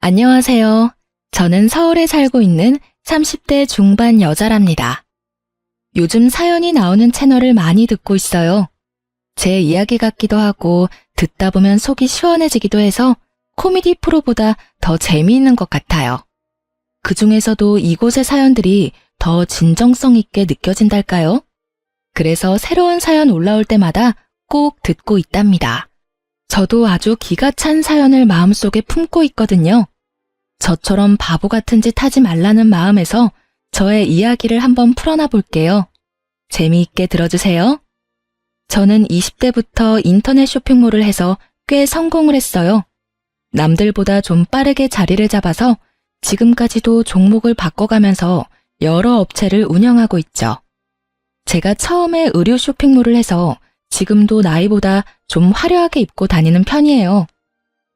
안녕하세요. 저는 서울에 살고 있는 30대 중반 여자랍니다. 요즘 사연이 나오는 채널을 많이 듣고 있어요. 제 이야기 같기도 하고 듣다 보면 속이 시원해지기도 해서 코미디 프로보다 더 재미있는 것 같아요. 그 중에서도 이곳의 사연들이 더 진정성 있게 느껴진달까요? 그래서 새로운 사연 올라올 때마다 꼭 듣고 있답니다. 저도 아주 기가 찬 사연을 마음속에 품고 있거든요. 저처럼 바보 같은 짓 하지 말라는 마음에서 저의 이야기를 한번 풀어놔 볼게요. 재미있게 들어주세요. 저는 20대부터 인터넷 쇼핑몰을 해서 꽤 성공을 했어요. 남들보다 좀 빠르게 자리를 잡아서 지금까지도 종목을 바꿔가면서 여러 업체를 운영하고 있죠. 제가 처음에 의류 쇼핑몰을 해서 지금도 나이보다 좀 화려하게 입고 다니는 편이에요.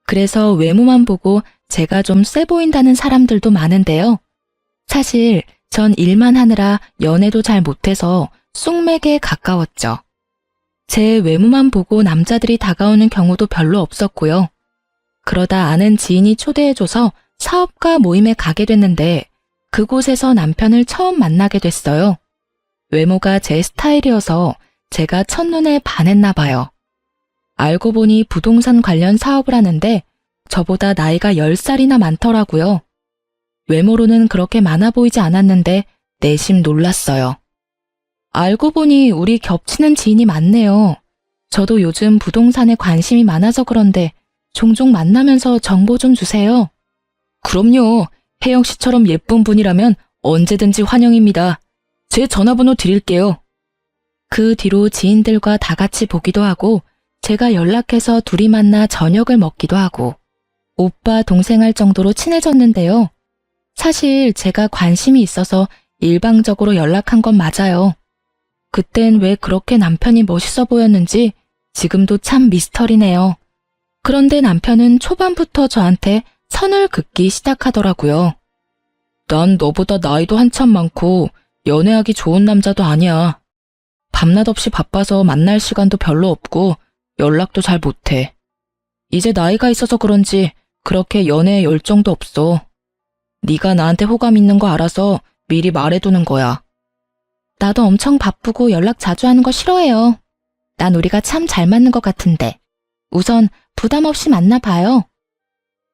그래서 외모만 보고 제가 좀 세 보인다는 사람들도 많은데요. 사실 전 일만 하느라 연애도 잘 못해서 쑥맥에 가까웠죠. 제 외모만 보고 남자들이 다가오는 경우도 별로 없었고요. 그러다 아는 지인이 초대해줘서 사업가 모임에 가게 됐는데 그곳에서 남편을 처음 만나게 됐어요. 외모가 제 스타일이어서 제가 첫눈에 반했나 봐요. 알고 보니 부동산 관련 사업을 하는데 저보다 나이가 10살이나 많더라고요. 외모로는 그렇게 많아 보이지 않았는데 내심 놀랐어요. 알고 보니 우리 겹치는 지인이 많네요. 저도 요즘 부동산에 관심이 많아서 그런데 종종 만나면서 정보 좀 주세요. 그럼요. 혜영 씨처럼 예쁜 분이라면 언제든지 환영입니다. 제 전화번호 드릴게요. 그 뒤로 지인들과 다 같이 보기도 하고 제가 연락해서 둘이 만나 저녁을 먹기도 하고 오빠 동생 할 정도로 친해졌는데요. 사실 제가 관심이 있어서 일방적으로 연락한 건 맞아요. 그땐 왜 그렇게 남편이 멋있어 보였는지 지금도 참 미스터리네요. 그런데 남편은 초반부터 저한테 선을 긋기 시작하더라고요. 난 너보다 나이도 한참 많고 연애하기 좋은 남자도 아니야. 밤낮 없이 바빠서 만날 시간도 별로 없고 연락도 잘 못해. 이제 나이가 있어서 그런지 그렇게 연애에 열정도 없어. 네가 나한테 호감 있는 거 알아서 미리 말해두는 거야. 나도 엄청 바쁘고 연락 자주 하는 거 싫어해요. 난 우리가 참 잘 맞는 것 같은데. 우선 부담 없이 만나봐요.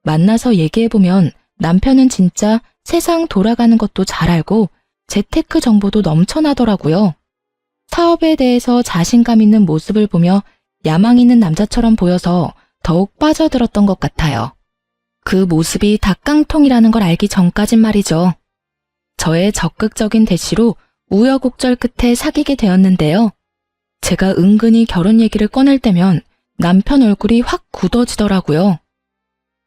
만나서 얘기해보면 남편은 진짜 세상 돌아가는 것도 잘 알고 재테크 정보도 넘쳐나더라고요. 사업에 대해서 자신감 있는 모습을 보며 야망 있는 남자처럼 보여서 더욱 빠져들었던 것 같아요. 그 모습이 닭깡통이라는 걸 알기 전까진 말이죠. 저의 적극적인 대시로 우여곡절 끝에 사귀게 되었는데요. 제가 은근히 결혼 얘기를 꺼낼 때면 남편 얼굴이 확 굳어지더라고요.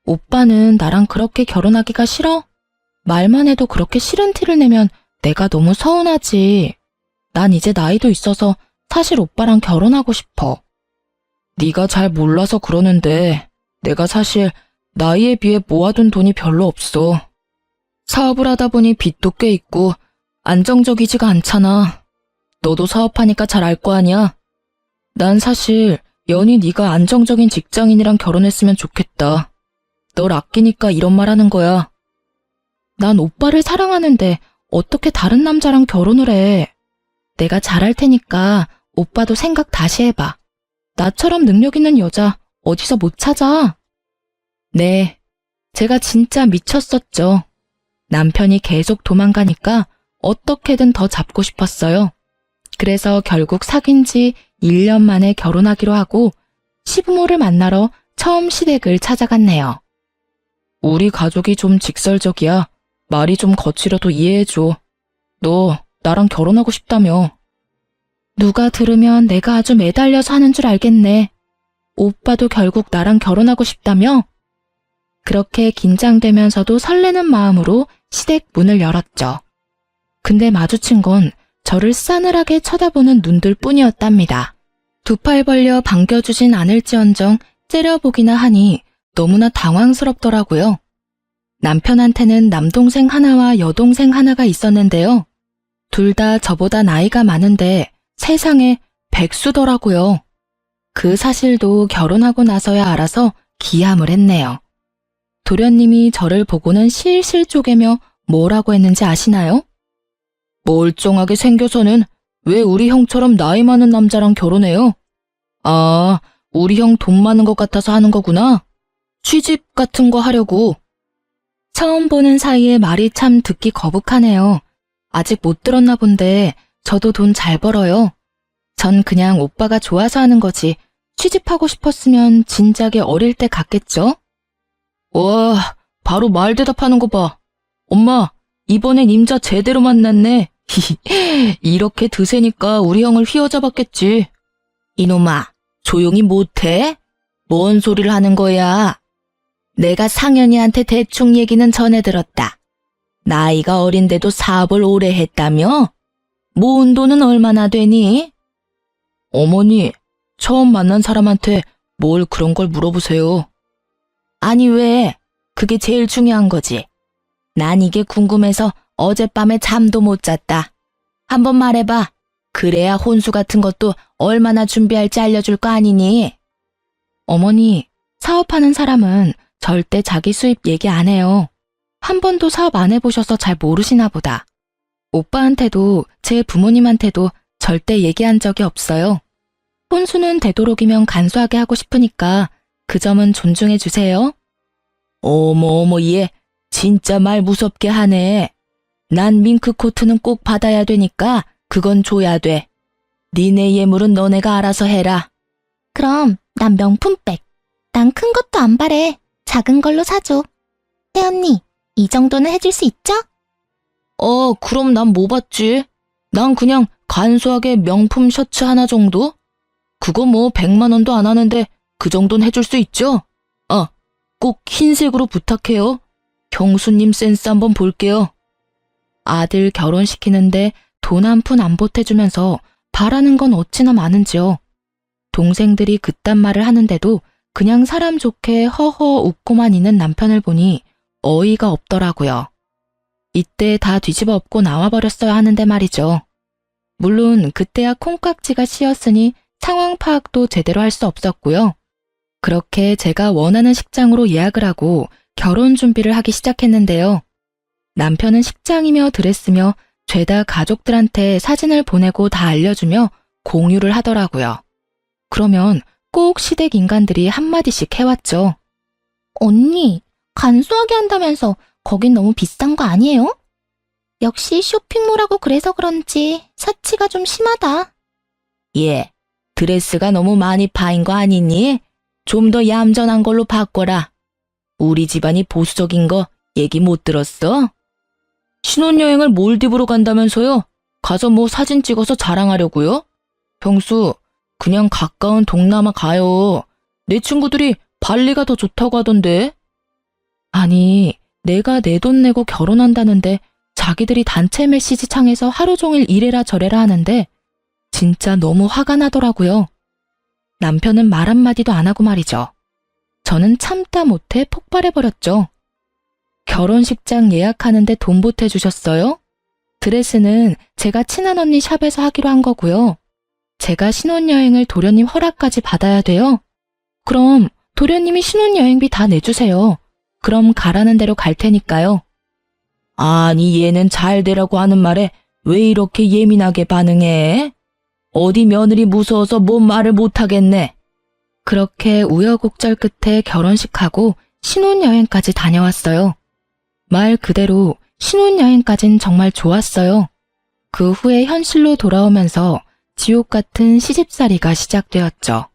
오빠는 나랑 그렇게 결혼하기가 싫어? 말만 해도 그렇게 싫은 티를 내면 내가 너무 서운하지. 난 이제 나이도 있어서 사실 오빠랑 결혼하고 싶어. 네가 잘 몰라서 그러는데 내가 사실 나이에 비해 모아둔 돈이 별로 없어. 사업을 하다 보니 빚도 꽤 있고 안정적이지가 않잖아. 너도 사업하니까 잘 알 거 아니야? 난 사실 연희 네가 안정적인 직장인이랑 결혼했으면 좋겠다. 널 아끼니까 이런 말 하는 거야. 난 오빠를 사랑하는데 어떻게 다른 남자랑 결혼을 해. 내가 잘할 테니까 오빠도 생각 다시 해봐. 나처럼 능력 있는 여자 어디서 못 찾아? 네, 제가 진짜 미쳤었죠. 남편이 계속 도망가니까 어떻게든 더 잡고 싶었어요. 그래서 결국 사귄 지 1년 만에 결혼하기로 하고 시부모를 만나러 처음 시댁을 찾아갔네요. 우리 가족이 좀 직설적이야. 말이 좀 거칠어도 이해해줘. 너 나랑 결혼하고 싶다며. 누가 들으면 내가 아주 매달려서 하는 줄 알겠네. 오빠도 결국 나랑 결혼하고 싶다며? 그렇게 긴장되면서도 설레는 마음으로 시댁 문을 열었죠. 근데 마주친 건 저를 싸늘하게 쳐다보는 눈들 뿐이었답니다. 두 팔 벌려 반겨주진 않을지언정 째려보기나 하니 너무나 당황스럽더라고요. 남편한테는 남동생 하나와 여동생 하나가 있었는데요. 둘 다 저보다 나이가 많은데 세상에 백수더라고요. 그 사실도 결혼하고 나서야 알아서 기함을 했네요. 도련님이 저를 보고는 실실 쪼개며 뭐라고 했는지 아시나요? 멀쩡하게 생겨서는 왜 우리 형처럼 나이 많은 남자랑 결혼해요? 아, 우리 형 돈 많은 것 같아서 하는 거구나. 취직 같은 거 하려고. 처음 보는 사이에 말이 참 듣기 거북하네요. 아직 못 들었나 본데 저도 돈 잘 벌어요. 전 그냥 오빠가 좋아서 하는 거지. 취직하고 싶었으면 진작에 어릴 때 갔겠죠? 와, 바로 말 대답하는 거 봐. 엄마, 이번엔 임자 제대로 만났네. 이렇게 드세니까 우리 형을 휘어잡았겠지. 이놈아, 조용히 못해? 뭔 소리를 하는 거야? 내가 상현이한테 대충 얘기는 전해 들었다. 나이가 어린데도 사업을 오래 했다며? 모은 돈은 얼마나 되니? 어머니, 처음 만난 사람한테 뭘 그런 걸 물어보세요. 아니 왜? 그게 제일 중요한 거지. 난 이게 궁금해서 어젯밤에 잠도 못 잤다. 한번 말해봐. 그래야 혼수 같은 것도 얼마나 준비할지 알려줄 거 아니니? 어머니, 사업하는 사람은 절대 자기 수입 얘기 안 해요. 한 번도 사업 안 해보셔서 잘 모르시나 보다. 오빠한테도 제 부모님한테도 절대 얘기한 적이 없어요. 혼수는 되도록이면 간소하게 하고 싶으니까 그 점은 존중해 주세요. 어머 얘 진짜 말 무섭게 하네. 난 밍크코트는 꼭 받아야 되니까 그건 줘야 돼. 니네 예물은 너네가 알아서 해라. 그럼 난 명품백. 난 큰 것도 안 바래. 작은 걸로 사줘. 혜언니, 이 정도는 해줄 수 있죠? 그럼 난 뭐 받지? 난 그냥 간소하게 명품 셔츠 하나 정도? 그거 뭐 100만 원도 안 하는데 그 정도는 해줄 수 있죠? 꼭 흰색으로 부탁해요. 경수님 센스 한번 볼게요. 아들 결혼시키는데 돈 한 푼 안 보태주면서 바라는 건 어찌나 많은지요. 동생들이 그딴 말을 하는데도 그냥 사람 좋게 허허 웃고만 있는 남편을 보니 어이가 없더라고요. 이때 다 뒤집어 엎고 나와버렸어야 하는데 말이죠. 물론 그때야 콩깍지가 씌었으니 상황 파악도 제대로 할 수 없었고요. 그렇게 제가 원하는 식장으로 예약을 하고 결혼 준비를 하기 시작했는데요. 남편은 식장이며 드레스며 죄다 가족들한테 사진을 보내고 다 알려주며 공유를 하더라고요. 그러면 꼭 시댁 인간들이 한마디씩 해왔죠. 언니, 간소하게 한다면서 거긴 너무 비싼 거 아니에요? 역시 쇼핑몰하고 그래서 그런지 사치가 좀 심하다. 예, 드레스가 너무 많이 파인 거 아니니? 좀 더 얌전한 걸로 바꿔라. 우리 집안이 보수적인 거 얘기 못 들었어? 신혼여행을 몰디브로 간다면서요? 가서 뭐 사진 찍어서 자랑하려고요? 병수, 그냥 가까운 동남아 가요. 내 친구들이 발리가 더 좋다고 하던데. 아니, 내가 내 돈 내고 결혼한다는데 자기들이 단체 메시지 창에서 하루 종일 이래라 저래라 하는데 진짜 너무 화가 나더라고요. 남편은 말 한마디도 안 하고 말이죠. 저는 참다 못해 폭발해버렸죠. 결혼식장 예약하는데 돈 보태주셨어요? 드레스는 제가 친한 언니 샵에서 하기로 한 거고요. 제가 신혼여행을 도련님 허락까지 받아야 돼요? 그럼 도련님이 신혼여행비 다 내주세요. 그럼 가라는 대로 갈 테니까요. 아니 얘는 잘 되라고 하는 말에 왜 이렇게 예민하게 반응해? 어디 며느리 무서워서 뭔 말을 못하겠네. 그렇게 우여곡절 끝에 결혼식하고 신혼여행까지 다녀왔어요. 말 그대로 신혼여행까진 정말 좋았어요. 그 후에 현실로 돌아오면서 지옥 같은 시집살이가 시작되었죠.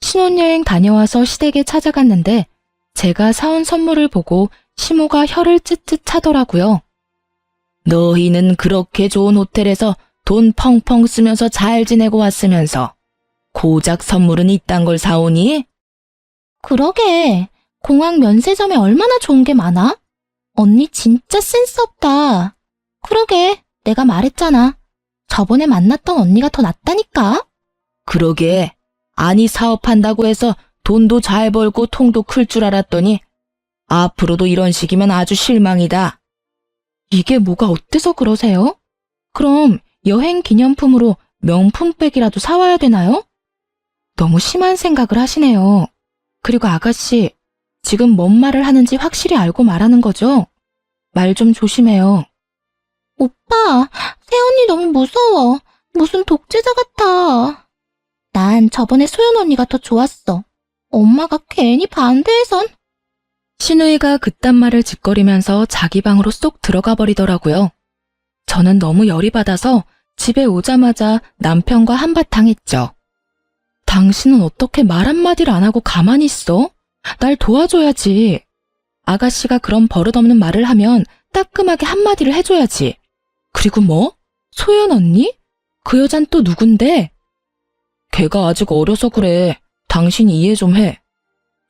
신혼여행 다녀와서 시댁에 찾아갔는데 제가 사온 선물을 보고 시모가 혀를 쯧쯧 차더라고요. 너희는 그렇게 좋은 호텔에서 돈 펑펑 쓰면서 잘 지내고 왔으면서 고작 선물은 이딴 걸 사오니? 그러게, 공항 면세점에 얼마나 좋은 게 많아? 언니 진짜 센스 없다. 그러게, 내가 말했잖아. 저번에 만났던 언니가 더 낫다니까? 그러게, 아니 사업한다고 해서 돈도 잘 벌고 통도 클 줄 알았더니 앞으로도 이런 식이면 아주 실망이다. 이게 뭐가 어때서 그러세요? 그럼 여행 기념품으로 명품백이라도 사와야 되나요? 너무 심한 생각을 하시네요. 그리고 아가씨, 지금 뭔 말을 하는지 확실히 알고 말하는 거죠? 말 좀 조심해요. 오빠, 새언니 너무 무서워. 무슨 독재자 같아. 난 저번에 소연 언니가 더 좋았어. 엄마가 괜히 반대해선. 신우이가 그딴 말을 짓거리면서 자기 방으로 쏙 들어가 버리더라고요. 저는 너무 열이 받아서 집에 오자마자 남편과 한바탕 했죠. 당신은 어떻게 말 한마디를 안 하고 가만히 있어? 날 도와줘야지. 아가씨가 그런 버릇없는 말을 하면 따끔하게 한마디를 해줘야지. 그리고 뭐? 소연 언니? 그 여잔 또 누군데? 걔가 아직 어려서 그래. 당신이 이해 좀 해.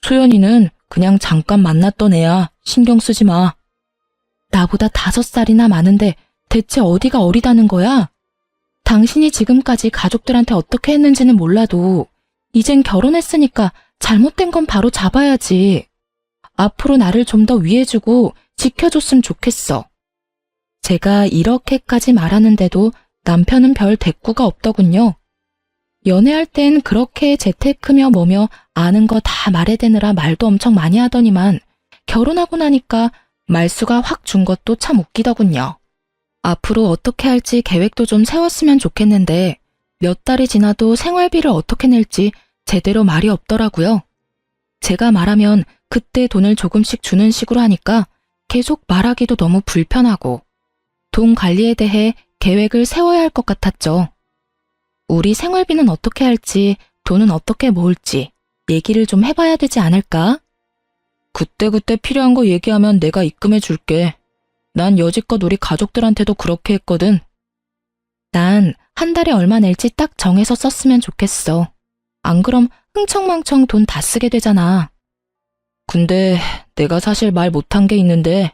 소연이는 그냥 잠깐 만났던 애야. 신경 쓰지 마. 나보다 5살이나 많은데 대체 어디가 어리다는 거야? 당신이 지금까지 가족들한테 어떻게 했는지는 몰라도 이젠 결혼했으니까 잘못된 건 바로 잡아야지. 앞으로 나를 좀 더 위해주고 지켜줬으면 좋겠어. 제가 이렇게까지 말하는데도 남편은 별 대꾸가 없더군요. 연애할 땐 그렇게 재테크며 뭐며 아는 거 다 말해대느라 말도 엄청 많이 하더니만 결혼하고 나니까 말수가 확 준 것도 참 웃기더군요. 앞으로 어떻게 할지 계획도 좀 세웠으면 좋겠는데 몇 달이 지나도 생활비를 어떻게 낼지 제대로 말이 없더라고요. 제가 말하면 그때 돈을 조금씩 주는 식으로 하니까 계속 말하기도 너무 불편하고 돈 관리에 대해 계획을 세워야 할 것 같았죠. 우리 생활비는 어떻게 할지, 돈은 어떻게 모을지 얘기를 좀 해봐야 되지 않을까? 그때그때 필요한 거 얘기하면 내가 입금해 줄게. 난 여지껏 우리 가족들한테도 그렇게 했거든. 난 한 달에 얼마 낼지 딱 정해서 썼으면 좋겠어. 안 그럼 흥청망청 돈 다 쓰게 되잖아. 근데 내가 사실 말 못한 게 있는데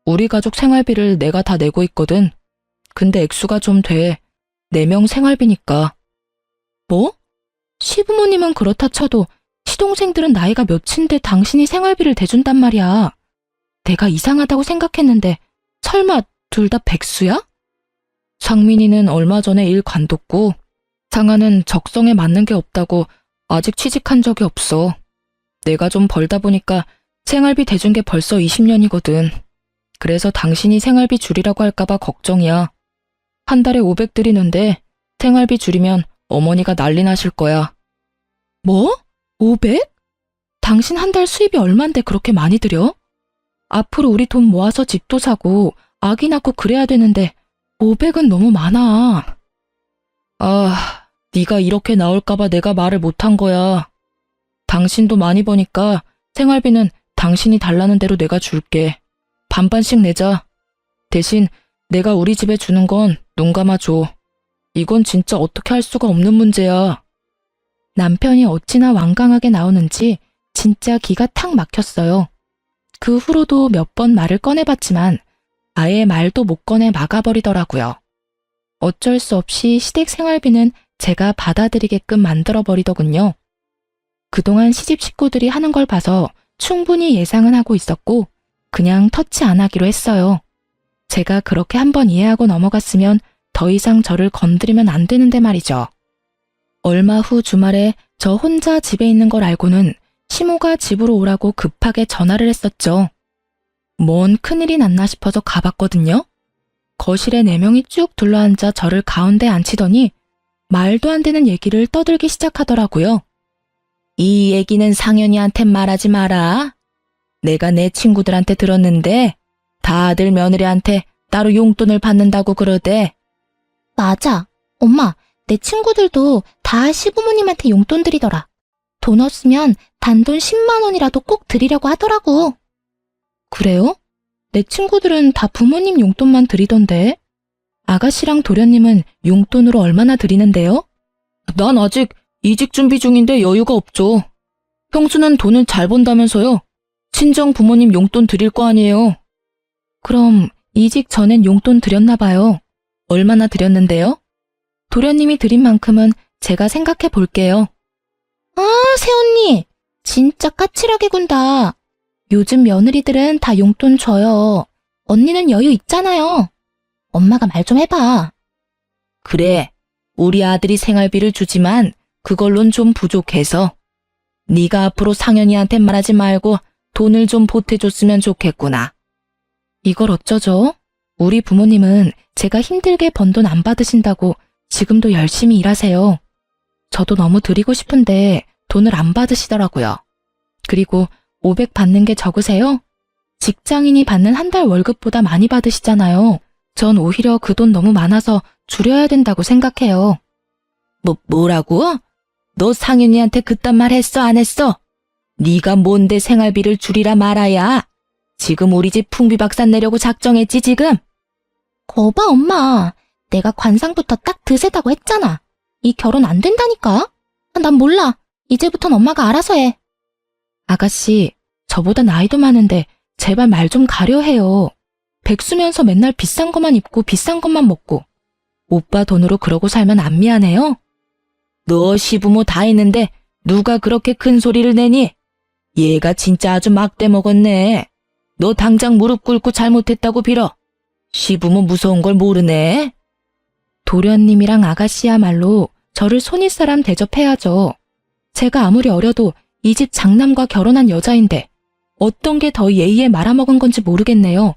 우리 가족 생활비를 내가 다 내고 있거든. 근데 액수가 좀 돼. 4명 생활비니까. 뭐? 시부모님은 그렇다 쳐도 시동생들은 나이가 몇인데 당신이 생활비를 대준단 말이야. 내가 이상하다고 생각했는데 설마 둘 다 백수야? 상민이는 얼마 전에 일 관뒀고 상아는 적성에 맞는 게 없다고 아직 취직한 적이 없어. 내가 좀 벌다 보니까 생활비 대준 게 벌써 20년이거든. 그래서 당신이 생활비 줄이라고 할까봐 걱정이야. 한 달에 500 드리는데 생활비 줄이면 어머니가 난리 나실 거야. 뭐? 500? 당신 한 달 수입이 얼만데 그렇게 많이 들여? 앞으로 우리 돈 모아서 집도 사고 아기 낳고 그래야 되는데 500은 너무 많아. 아, 네가 이렇게 나올까봐 내가 말을 못한 거야. 당신도 많이 버니까 생활비는 당신이 달라는 대로 내가 줄게. 반반씩 내자. 대신 내가 우리 집에 주는 건 눈 감아줘. 이건 진짜 어떻게 할 수가 없는 문제야. 남편이 어찌나 완강하게 나오는지 진짜 기가 탁 막혔어요. 그 후로도 몇 번 말을 꺼내봤지만 아예 말도 못 꺼내 막아버리더라고요. 어쩔 수 없이 시댁 생활비는 제가 받아들이게끔 만들어버리더군요. 그동안 시집 식구들이 하는 걸 봐서 충분히 예상은 하고 있었고 그냥 터치 안 하기로 했어요. 제가 그렇게 한번 이해하고 넘어갔으면 더 이상 저를 건드리면 안 되는데 말이죠. 얼마 후 주말에 저 혼자 집에 있는 걸 알고는 시모가 집으로 오라고 급하게 전화를 했었죠. 뭔 큰일이 났나 싶어서 가봤거든요. 거실에 4명이 쭉 둘러앉아 저를 가운데 앉히더니 말도 안 되는 얘기를 떠들기 시작하더라고요. 이 얘기는 상현이한테 말하지 마라. 내가 내 친구들한테 들었는데 다들 며느리한테 따로 용돈을 받는다고 그러대. 맞아. 엄마, 내 친구들도 다 시부모님한테 용돈 드리더라. 돈 없으면 단돈 10만 원이라도 꼭 드리려고 하더라고. 그래요? 내 친구들은 다 부모님 용돈만 드리던데. 아가씨랑 도련님은 용돈으로 얼마나 드리는데요? 난 아직 이직 준비 중인데 여유가 없죠. 형수는 돈을 잘 번다면서요. 친정 부모님 용돈 드릴 거 아니에요. 그럼 이직 전엔 용돈 드렸나 봐요. 얼마나 드렸는데요? 도련님이 드린 만큼은 제가 생각해 볼게요. 아, 새언니. 진짜 까칠하게 군다. 요즘 며느리들은 다 용돈 줘요. 언니는 여유 있잖아요. 엄마가 말 좀 해봐. 그래, 우리 아들이 생활비를 주지만 그걸론 좀 부족해서. 네가 앞으로 상현이한테 말하지 말고 돈을 좀 보태줬으면 좋겠구나. 이걸 어쩌죠? 우리 부모님은 제가 힘들게 번 돈 안 받으신다고 지금도 열심히 일하세요. 저도 너무 드리고 싶은데 돈을 안 받으시더라고요. 그리고 500 받는 게 적으세요? 직장인이 받는 한 달 월급보다 많이 받으시잖아요. 전 오히려 그 돈 너무 많아서 줄여야 된다고 생각해요. 뭐라고? 너 상윤이한테 그딴 말 했어, 안 했어? 네가 뭔데 생활비를 줄이라 말아야? 지금 우리 집 풍비박산 내려고 작정했지, 지금? 거봐, 엄마. 내가 관상부터 딱 드세다고 했잖아. 이 결혼 안 된다니까? 난 몰라. 이제부턴 엄마가 알아서 해. 아가씨, 저보다 나이도 많은데 제발 말 좀 가려해요. 백수면서 맨날 비싼 것만 입고 비싼 것만 먹고. 오빠 돈으로 그러고 살면 안 미안해요? 너 시부모 다 있는데 누가 그렇게 큰 소리를 내니? 얘가 진짜 아주 막대 먹었네. 너 당장 무릎 꿇고 잘못했다고 빌어. 시부모 무서운 걸 모르네. 도련님이랑 아가씨야말로 저를 손윗사람 대접해야죠. 제가 아무리 어려도 이 집 장남과 결혼한 여자인데 어떤 게 더 예의에 말아먹은 건지 모르겠네요.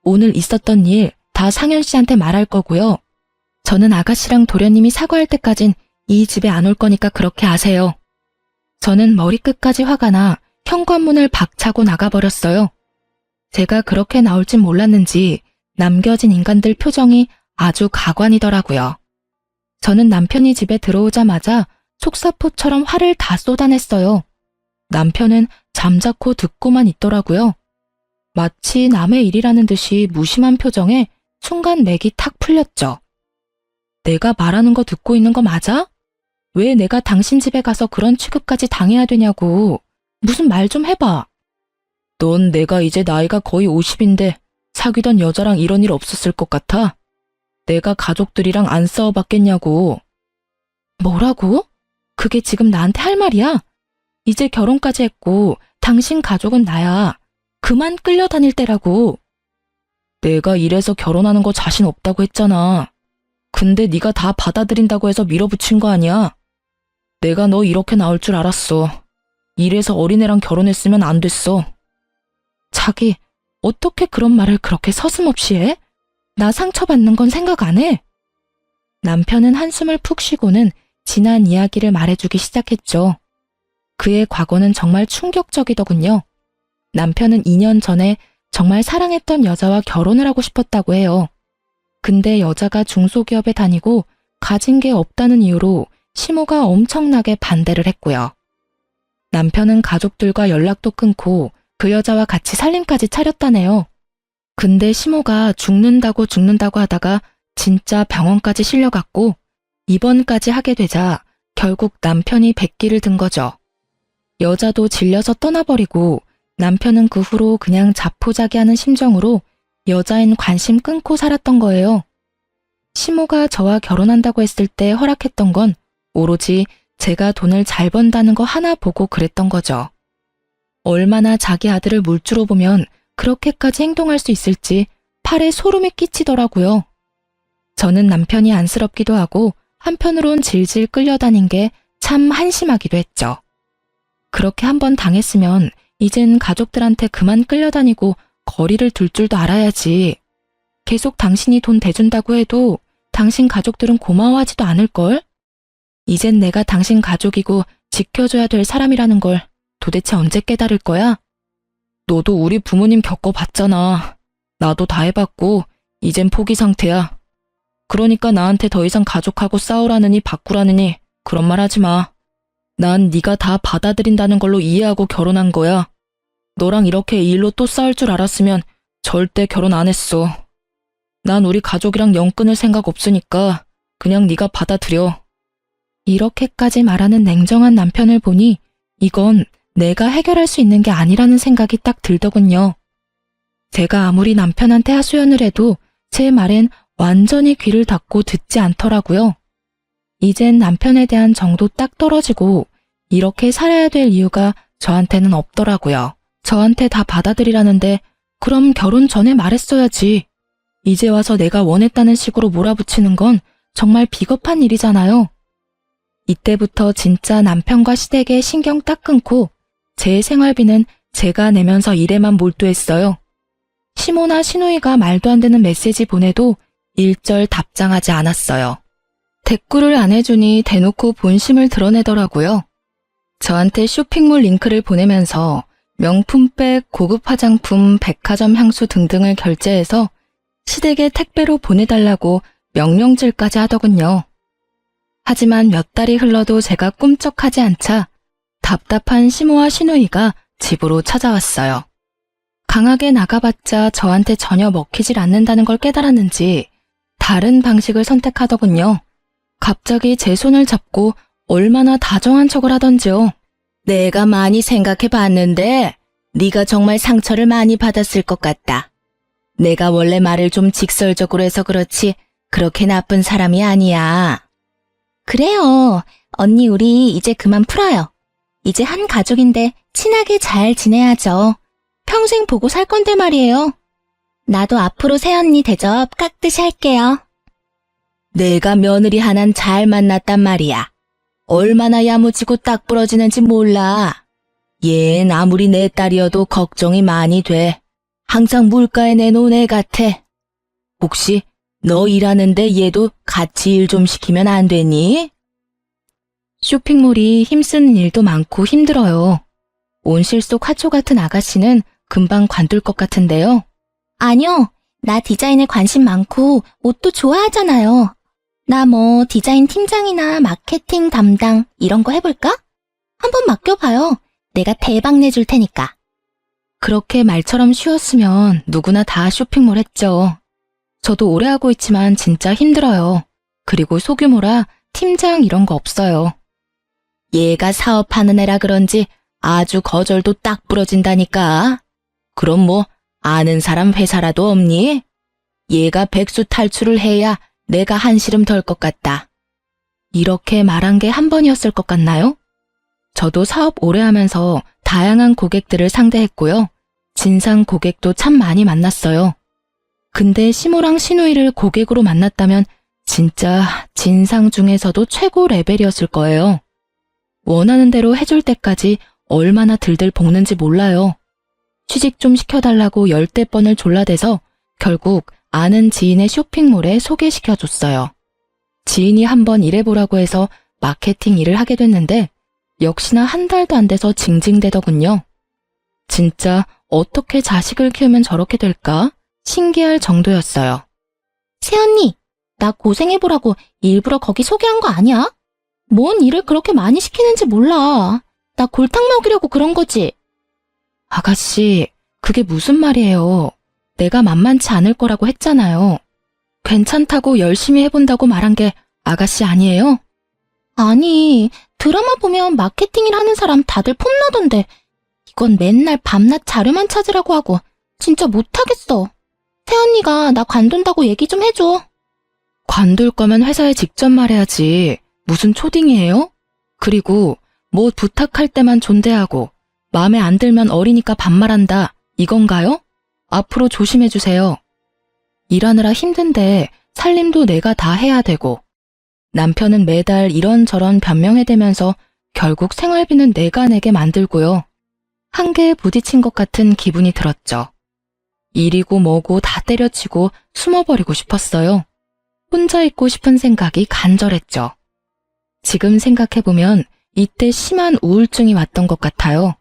오늘 있었던 일 다 상현 씨한테 말할 거고요. 저는 아가씨랑 도련님이 사과할 때까진 이 집에 안 올 거니까 그렇게 아세요. 저는 머리끝까지 화가 나 현관문을 박차고 나가버렸어요. 제가 그렇게 나올 진 몰랐는지 남겨진 인간들 표정이 아주 가관이더라고요. 저는 남편이 집에 들어오자마자 속사포처럼 화를 다 쏟아냈어요. 남편은 잠자코 듣고만 있더라고요. 마치 남의 일이라는 듯이 무심한 표정에 순간 맥이 탁 풀렸죠. 내가 말하는 거 듣고 있는 거 맞아? 왜 내가 당신 집에 가서 그런 취급까지 당해야 되냐고. 무슨 말 좀 해봐. 넌 내가 이제 나이가 거의 50인데 사귀던 여자랑 이런 일 없었을 것 같아? 내가 가족들이랑 안 싸워봤겠냐고. 뭐라고? 그게 지금 나한테 할 말이야? 이제 결혼까지 했고 당신 가족은 나야. 그만 끌려다닐 때라고. 내가 이래서 결혼하는 거 자신 없다고 했잖아. 근데 네가 다 받아들인다고 해서 밀어붙인 거 아니야? 내가 너 이렇게 나올 줄 알았어. 이래서 어린애랑 결혼했으면 안 됐어. 자기, 어떻게 그런 말을 그렇게 서슴없이 해? 나 상처받는 건 생각 안 해? 남편은 한숨을 푹 쉬고는 지난 이야기를 말해주기 시작했죠. 그의 과거는 정말 충격적이더군요. 남편은 2년 전에 정말 사랑했던 여자와 결혼을 하고 싶었다고 해요. 근데 여자가 중소기업에 다니고 가진 게 없다는 이유로 시모가 엄청나게 반대를 했고요. 남편은 가족들과 연락도 끊고 그 여자와 같이 살림까지 차렸다네요. 근데 시모가 죽는다고 하다가 진짜 병원까지 실려갔고 입원까지 하게 되자 결국 남편이 백기를 든 거죠. 여자도 질려서 떠나버리고 남편은 그 후로 그냥 자포자기하는 심정으로 여자인 관심 끊고 살았던 거예요. 시모가 저와 결혼한다고 했을 때 허락했던 건 오로지 제가 돈을 잘 번다는 거 하나 보고 그랬던 거죠. 얼마나 자기 아들을 물주로 보면 그렇게까지 행동할 수 있을지 팔에 소름이 끼치더라고요. 저는 남편이 안쓰럽기도 하고 한편으론 질질 끌려다닌 게 참 한심하기도 했죠. 그렇게 한번 당했으면 이젠 가족들한테 그만 끌려다니고 거리를 둘 줄도 알아야지. 계속 당신이 돈 대준다고 해도 당신 가족들은 고마워하지도 않을걸? 이젠 내가 당신 가족이고 지켜줘야 될 사람이라는 걸 도대체 언제 깨달을 거야? 너도 우리 부모님 겪어봤잖아. 나도 다 해봤고 이젠 포기 상태야. 그러니까 나한테 더 이상 가족하고 싸우라느니 바꾸라느니 그런 말 하지 마. 난 네가 다 받아들인다는 걸로 이해하고 결혼한 거야. 너랑 이렇게 이 일로 또 싸울 줄 알았으면 절대 결혼 안 했어. 난 우리 가족이랑 영 끊을 생각 없으니까 그냥 네가 받아들여. 이렇게까지 말하는 냉정한 남편을 보니 이건 내가 해결할 수 있는 게 아니라는 생각이 딱 들더군요. 제가 아무리 남편한테 하소연을 해도 제 말엔 완전히 귀를 닫고 듣지 않더라고요. 이젠 남편에 대한 정도 딱 떨어지고 이렇게 살아야 될 이유가 저한테는 없더라고요. 저한테 다 받아들이라는데 그럼 결혼 전에 말했어야지. 이제 와서 내가 원했다는 식으로 몰아붙이는 건 정말 비겁한 일이잖아요. 이때부터 진짜 남편과 시댁에 신경 딱 끊고 제 생활비는 제가 내면서 일에만 몰두했어요. 시모나 시누이가 말도 안 되는 메시지 보내도 일절 답장하지 않았어요. 대꾸를 안 해주니 대놓고 본심을 드러내더라고요. 저한테 쇼핑몰 링크를 보내면서 명품백, 고급 화장품, 백화점 향수 등등을 결제해서 시댁에 택배로 보내달라고 명령질까지 하더군요. 하지만 몇 달이 흘러도 제가 꿈쩍하지 않자 답답한 시모와 시누이가 집으로 찾아왔어요. 강하게 나가봤자 저한테 전혀 먹히질 않는다는 걸 깨달았는지 다른 방식을 선택하더군요. 갑자기 제 손을 잡고 얼마나 다정한 척을 하던지요. 내가 많이 생각해봤는데 네가 정말 상처를 많이 받았을 것 같다. 내가 원래 말을 좀 직설적으로 해서 그렇지 그렇게 나쁜 사람이 아니야. 그래요. 언니, 우리 이제 그만 풀어요. 이제 한 가족인데 친하게 잘 지내야죠. 평생 보고 살 건데 말이에요. 나도 앞으로 새언니 대접 깍듯이 할게요. 내가 며느리 하나는 잘 만났단 말이야. 얼마나 야무지고 딱 부러지는지 몰라. 얜 아무리 내 딸이어도 걱정이 많이 돼. 항상 물가에 내놓은 애 같아. 혹시 너 일하는데 얘도 같이 일 좀 시키면 안 되니? 쇼핑몰이 힘쓰는 일도 많고 힘들어요. 온실 속 화초 같은 아가씨는 금방 관둘 것 같은데요. 아니요. 나 디자인에 관심 많고 옷도 좋아하잖아요. 나 뭐 디자인 팀장이나 마케팅 담당 이런 거 해볼까? 한번 맡겨봐요. 내가 대박 내줄 테니까. 그렇게 말처럼 쉬웠으면 누구나 다 쇼핑몰 했죠. 저도 오래 하고 있지만 진짜 힘들어요. 그리고 소규모라 팀장 이런 거 없어요. 얘가 사업하는 애라 그런지 아주 거절도 딱 부러진다니까. 그럼 뭐 아는 사람 회사라도 없니? 얘가 백수 탈출을 해야 내가 한시름 덜 것 같다. 이렇게 말한 게 한 번이었을 것 같나요? 저도 사업 오래 하면서 다양한 고객들을 상대했고요. 진상 고객도 참 많이 만났어요. 근데 시모랑 시누이를 고객으로 만났다면 진짜 진상 중에서도 최고 레벨이었을 거예요. 원하는 대로 해줄 때까지 얼마나 들들 볶는지 몰라요. 취직 좀 시켜달라고 10대 번을 졸라대서 결국 아는 지인의 쇼핑몰에 소개시켜줬어요. 지인이 한번 일해보라고 해서 마케팅 일을 하게 됐는데 역시나 한 달도 안 돼서 징징대더군요. 진짜 어떻게 자식을 키우면 저렇게 될까? 신기할 정도였어요. 새언니, 나 고생해보라고 일부러 거기 소개한 거 아니야? 뭔 일을 그렇게 많이 시키는지 몰라. 나 골탕 먹이려고 그런 거지. 아가씨, 그게 무슨 말이에요. 내가 만만치 않을 거라고 했잖아요. 괜찮다고 열심히 해본다고 말한 게 아가씨 아니에요? 아니, 드라마 보면 마케팅 일 하는 사람 다들 폼나던데 이건 맨날 밤낮 자료만 찾으라고 하고 진짜 못하겠어. 새언니가 나 관둔다고 얘기 좀 해줘. 관둘 거면 회사에 직접 말해야지. 무슨 초딩이에요? 그리고 뭐 부탁할 때만 존대하고 마음에 안 들면 어리니까 반말한다. 이건가요? 앞으로 조심해주세요. 일하느라 힘든데 살림도 내가 다 해야 되고 남편은 매달 이런저런 변명해대면서 결국 생활비는 내가 내게 만들고요. 한계에 부딪힌 것 같은 기분이 들었죠. 일이고 뭐고 다 때려치고 숨어버리고 싶었어요. 혼자 있고 싶은 생각이 간절했죠. 지금 생각해보면 이때 심한 우울증이 왔던 것 같아요.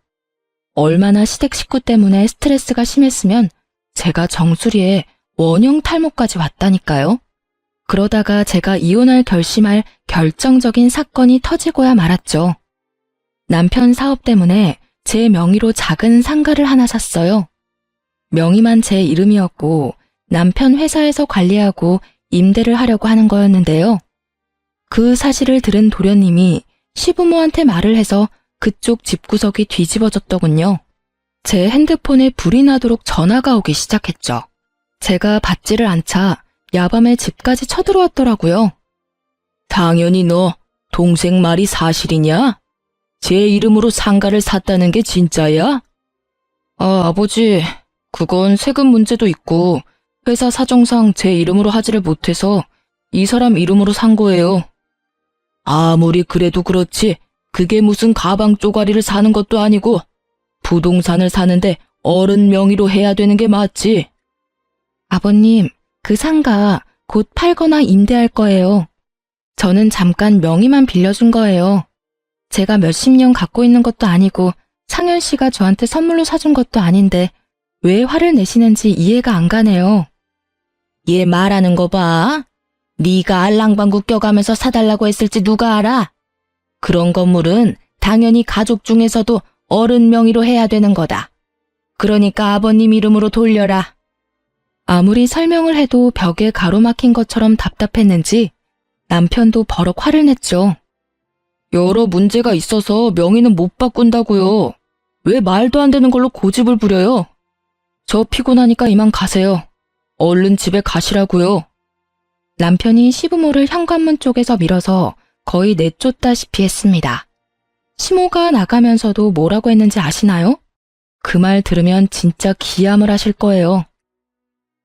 얼마나 시댁 식구 때문에 스트레스가 심했으면 제가 정수리에 원형 탈모까지 왔다니까요. 그러다가 제가 이혼할 결심할 결정적인 사건이 터지고야 말았죠. 남편 사업 때문에 제 명의로 작은 상가를 하나 샀어요. 명의만 제 이름이었고 남편 회사에서 관리하고 임대를 하려고 하는 거였는데요. 그 사실을 들은 도련님이 시부모한테 말을 해서 그쪽 집구석이 뒤집어졌더군요. 제 핸드폰에 불이 나도록 전화가 오기 시작했죠. 제가 받지를 않자 야밤에 집까지 쳐들어왔더라고요. 당연히 너 동생 말이 사실이냐? 제 이름으로 상가를 샀다는 게 진짜야? 아버지, 그건 세금 문제도 있고 회사 사정상 제 이름으로 하지를 못해서 이 사람 이름으로 산 거예요. 아무리 그래도 그렇지 그게 무슨 가방 쪼가리를 사는 것도 아니고 부동산을 사는데 어른 명의로 해야 되는 게 맞지? 아버님, 그 상가 곧 팔거나 임대할 거예요. 저는 잠깐 명의만 빌려준 거예요. 제가 몇십 년 갖고 있는 것도 아니고 상현 씨가 저한테 선물로 사준 것도 아닌데 왜 화를 내시는지 이해가 안 가네요. 얘 말하는 거 봐. 네가 알랑방구 껴가면서 사달라고 했을지 누가 알아? 그런 건물은 당연히 가족 중에서도 어른 명의로 해야 되는 거다. 그러니까 아버님 이름으로 돌려라. 아무리 설명을 해도 벽에 가로막힌 것처럼 답답했는지 남편도 버럭 화를 냈죠. 여러 문제가 있어서 명의는 못 바꾼다고요. 왜 말도 안 되는 걸로 고집을 부려요? 저 피곤하니까 이만 가세요. 얼른 집에 가시라고요. 남편이 시부모를 현관문 쪽에서 밀어서 거의 내쫓다시피 했습니다. 시모가 나가면서도 뭐라고 했는지 아시나요? 그 말 들으면 진짜 기함을 하실 거예요.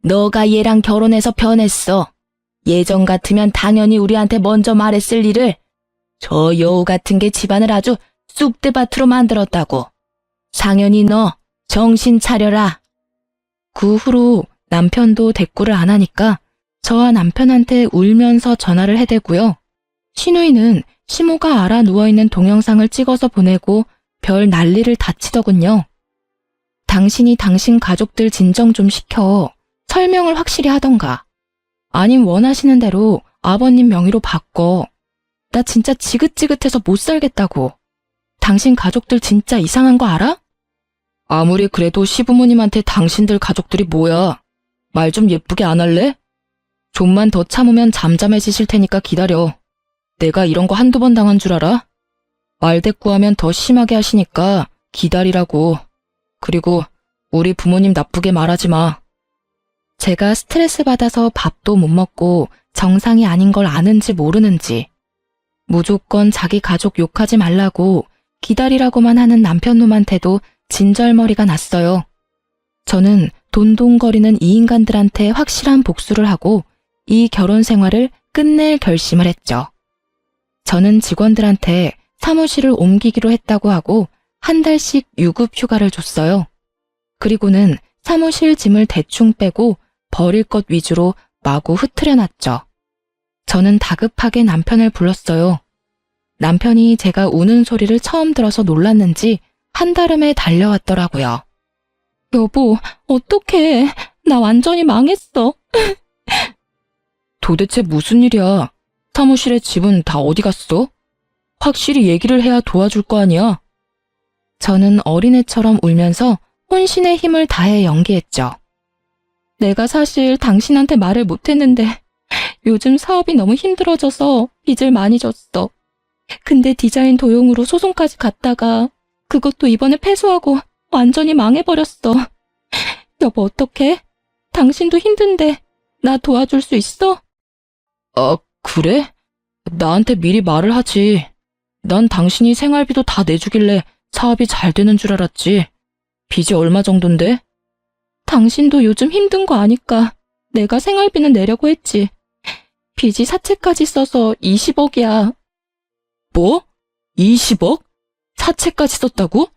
너가 얘랑 결혼해서 변했어. 예전 같으면 당연히 우리한테 먼저 말했을 일을 저 여우 같은 게 집안을 아주 쑥대밭으로 만들었다고. 상현이 너 정신 차려라. 그 후로 남편도 대꾸를 안 하니까 저와 남편한테 울면서 전화를 해대고요. 시누이는 시모가 알아 누워있는 동영상을 찍어서 보내고 별 난리를 다 치더군요. 당신이 당신 가족들 진정 좀 시켜 설명을 확실히 하던가. 아님 원하시는 대로 아버님 명의로 바꿔. 나 진짜 지긋지긋해서 못 살겠다고. 당신 가족들 진짜 이상한 거 알아? 아무리 그래도 시부모님한테 당신들 가족들이 뭐야. 말 좀 예쁘게 안 할래? 좀만 더 참으면 잠잠해지실 테니까 기다려. 내가 이런 거 한두 번 당한 줄 알아? 말대꾸하면 더 심하게 하시니까 기다리라고. 그리고 우리 부모님 나쁘게 말하지 마. 제가 스트레스 받아서 밥도 못 먹고 정상이 아닌 걸 아는지 모르는지 무조건 자기 가족 욕하지 말라고 기다리라고만 하는 남편놈한테도 진절머리가 났어요. 저는 돈동거리는 이 인간들한테 확실한 복수를 하고 이 결혼 생활을 끝낼 결심을 했죠. 저는 직원들한테 사무실을 옮기기로 했다고 하고 한 달씩 유급 휴가를 줬어요. 그리고는 사무실 짐을 대충 빼고 버릴 것 위주로 마구 흐트려놨죠. 저는 다급하게 남편을 불렀어요. 남편이 제가 우는 소리를 처음 들어서 놀랐는지 한달음에 달려왔더라고요. 여보, 어떡해. 나 완전히 망했어. 도대체 무슨 일이야? 사무실에 집은 다 어디 갔어? 확실히 얘기를 해야 도와줄 거 아니야? 저는 어린애처럼 울면서 혼신의 힘을 다해 연기했죠. 내가 사실 당신한테 말을 못했는데 요즘 사업이 너무 힘들어져서 빚을 많이 졌어. 근데 디자인 도용으로 소송까지 갔다가 그것도 이번에 패소하고 완전히 망해버렸어. 여보 어떡해? 당신도 힘든데 나 도와줄 수 있어? 아, 그래? 나한테 미리 말을 하지. 난 당신이 생활비도 다 내주길래 사업이 잘 되는 줄 알았지. 빚이 얼마 정도인데? 당신도 요즘 힘든 거 아니까 내가 생활비는 내려고 했지. 빚이 사채까지 써서 20억이야. 뭐? 20억? 사채까지 썼다고?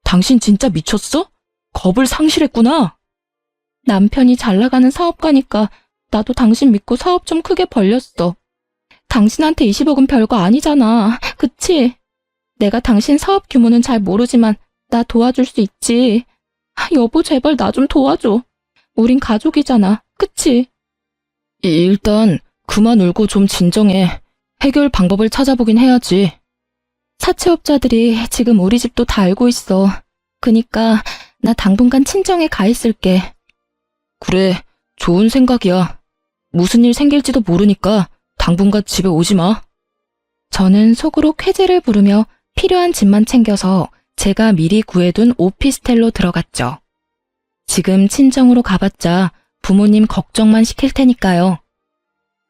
당신 진짜 미쳤어? 겁을 상실했구나. 남편이 잘 나가는 사업가니까 나도 당신 믿고 사업 좀 크게 벌렸어. 당신한테 20억은 별거 아니잖아. 그치? 내가 당신 사업 규모는 잘 모르지만 나 도와줄 수 있지. 여보 제발 나 좀 도와줘. 우린 가족이잖아. 그치? 일단 그만 울고 좀 진정해. 해결 방법을 찾아보긴 해야지. 사채업자들이 지금 우리 집도 다 알고 있어. 그니까 나 당분간 친정에 가 있을게. 그래, 좋은 생각이야. 무슨 일 생길지도 모르니까 당분간 집에 오지 마. 저는 속으로 쾌재를 부르며 필요한 짐만 챙겨서 제가 미리 구해둔 오피스텔로 들어갔죠. 지금 친정으로 가봤자 부모님 걱정만 시킬 테니까요.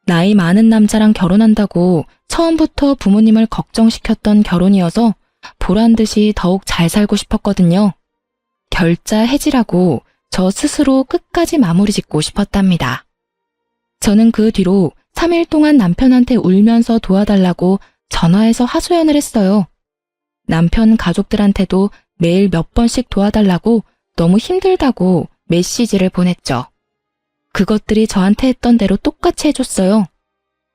나이 많은 남자랑 결혼한다고 처음부터 부모님을 걱정시켰던 결혼이어서 보란듯이 더욱 잘 살고 싶었거든요. 결자 해지라고 저 스스로 끝까지 마무리 짓고 싶었답니다. 저는 그 뒤로 3일 동안 남편한테 울면서 도와달라고 전화해서 하소연을 했어요. 남편 가족들한테도 매일 몇 번씩 도와달라고 너무 힘들다고 메시지를 보냈죠. 그것들이 저한테 했던 대로 똑같이 해줬어요.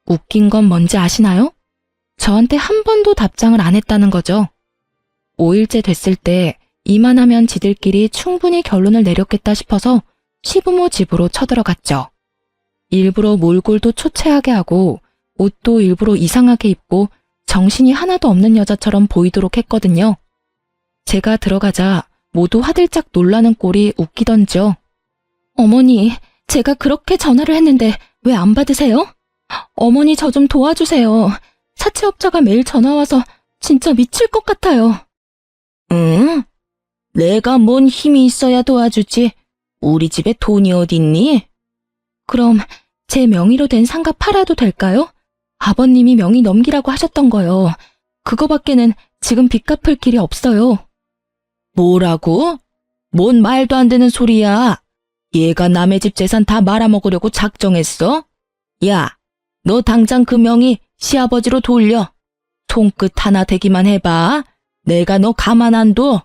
웃긴 건 뭔지 아시나요? 저한테 한 번도 답장을 안 했다는 거죠. 5일째 됐을 때 이만하면 지들끼리 충분히 결론을 내렸겠다 싶어서 시부모 집으로 쳐들어갔죠. 일부러 몰골도 초췌하게 하고 옷도 일부러 이상하게 입고 정신이 하나도 없는 여자처럼 보이도록 했거든요. 제가 들어가자 모두 화들짝 놀라는 꼴이 웃기던지요. 어머니, 제가 그렇게 전화를 했는데 왜 안 받으세요? 어머니 저 좀 도와주세요. 사채업자가 매일 전화와서 진짜 미칠 것 같아요. 응? 내가 뭔 힘이 있어야 도와주지. 우리 집에 돈이 어딨니? 그럼 제 명의로 된 상가 팔아도 될까요? 아버님이 명의 넘기라고 하셨던 거요. 그거밖에는 지금 빚 갚을 길이 없어요. 뭐라고? 뭔 말도 안 되는 소리야. 얘가 남의 집 재산 다 말아먹으려고 작정했어? 야, 너 당장 그 명의 시아버지로 돌려. 손끝 하나 대기만 해봐. 내가 너 가만 안 둬.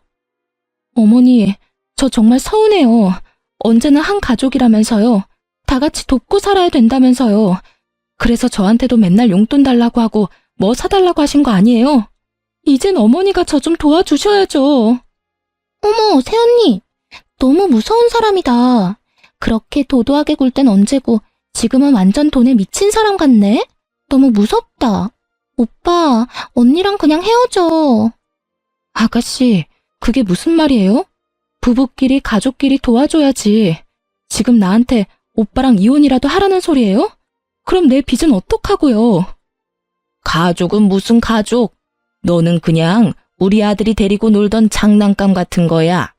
어머니, 저 정말 서운해요. 언제나 한 가족이라면서요. 다 같이 돕고 살아야 된다면서요. 그래서 저한테도 맨날 용돈 달라고 하고 뭐 사달라고 하신 거 아니에요? 이젠 어머니가 저 좀 도와주셔야죠. 어머, 새언니. 너무 무서운 사람이다. 그렇게 도도하게 굴 땐 언제고 지금은 완전 돈에 미친 사람 같네? 너무 무섭다. 오빠, 언니랑 그냥 헤어져. 아가씨, 그게 무슨 말이에요? 부부끼리 가족끼리 도와줘야지. 지금 나한테 오빠랑 이혼이라도 하라는 소리예요? 그럼 내 빚은 어떡하고요? 가족은 무슨 가족? 너는 그냥 우리 아들이 데리고 놀던 장난감 같은 거야.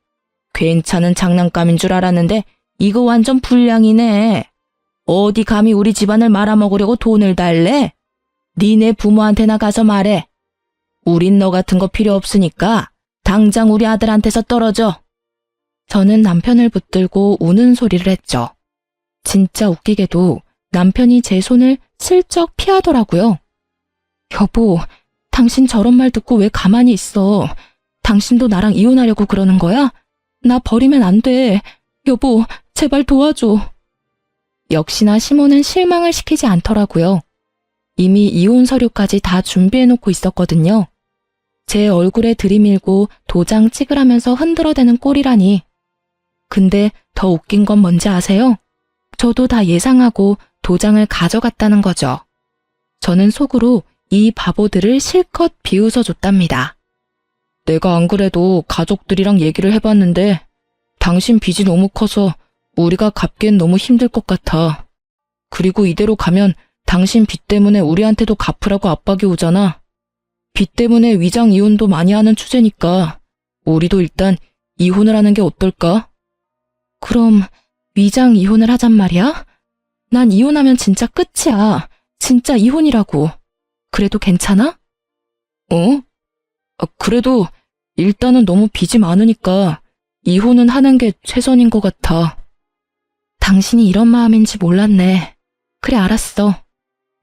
괜찮은 장난감인 줄 알았는데 이거 완전 불량이네. 어디 감히 우리 집안을 말아먹으려고 돈을 달래? 니네 부모한테나 가서 말해. 우린 너 같은 거 필요 없으니까 당장 우리 아들한테서 떨어져. 저는 남편을 붙들고 우는 소리를 했죠. 진짜 웃기게도 남편이 제 손을 슬쩍 피하더라고요. 여보, 당신 저런 말 듣고 왜 가만히 있어? 당신도 나랑 이혼하려고 그러는 거야? 나 버리면 안 돼. 여보, 제발 도와줘. 역시나 시모는 실망을 시키지 않더라고요. 이미 이혼 서류까지 다 준비해놓고 있었거든요. 제 얼굴에 들이밀고 도장 찍으라면서 흔들어대는 꼴이라니. 근데 더 웃긴 건 뭔지 아세요? 저도 다 예상하고 도장을 가져갔다는 거죠. 저는 속으로 이 바보들을 실컷 비웃어줬답니다. 내가 안 그래도 가족들이랑 얘기를 해봤는데 당신 빚이 너무 커서 우리가 갚기엔 너무 힘들 것 같아. 그리고 이대로 가면 당신 빚 때문에 우리한테도 갚으라고 압박이 오잖아. 빚 때문에 위장 이혼도 많이 하는 추세니까 우리도 일단 이혼을 하는 게 어떨까? 그럼 위장 이혼을 하잔 말이야? 난 이혼하면 진짜 끝이야. 진짜 이혼이라고. 그래도 괜찮아? 어? 그래도 일단은 너무 빚이 많으니까 이혼은 하는 게 최선인 것 같아. 당신이 이런 마음인지 몰랐네. 그래, 알았어.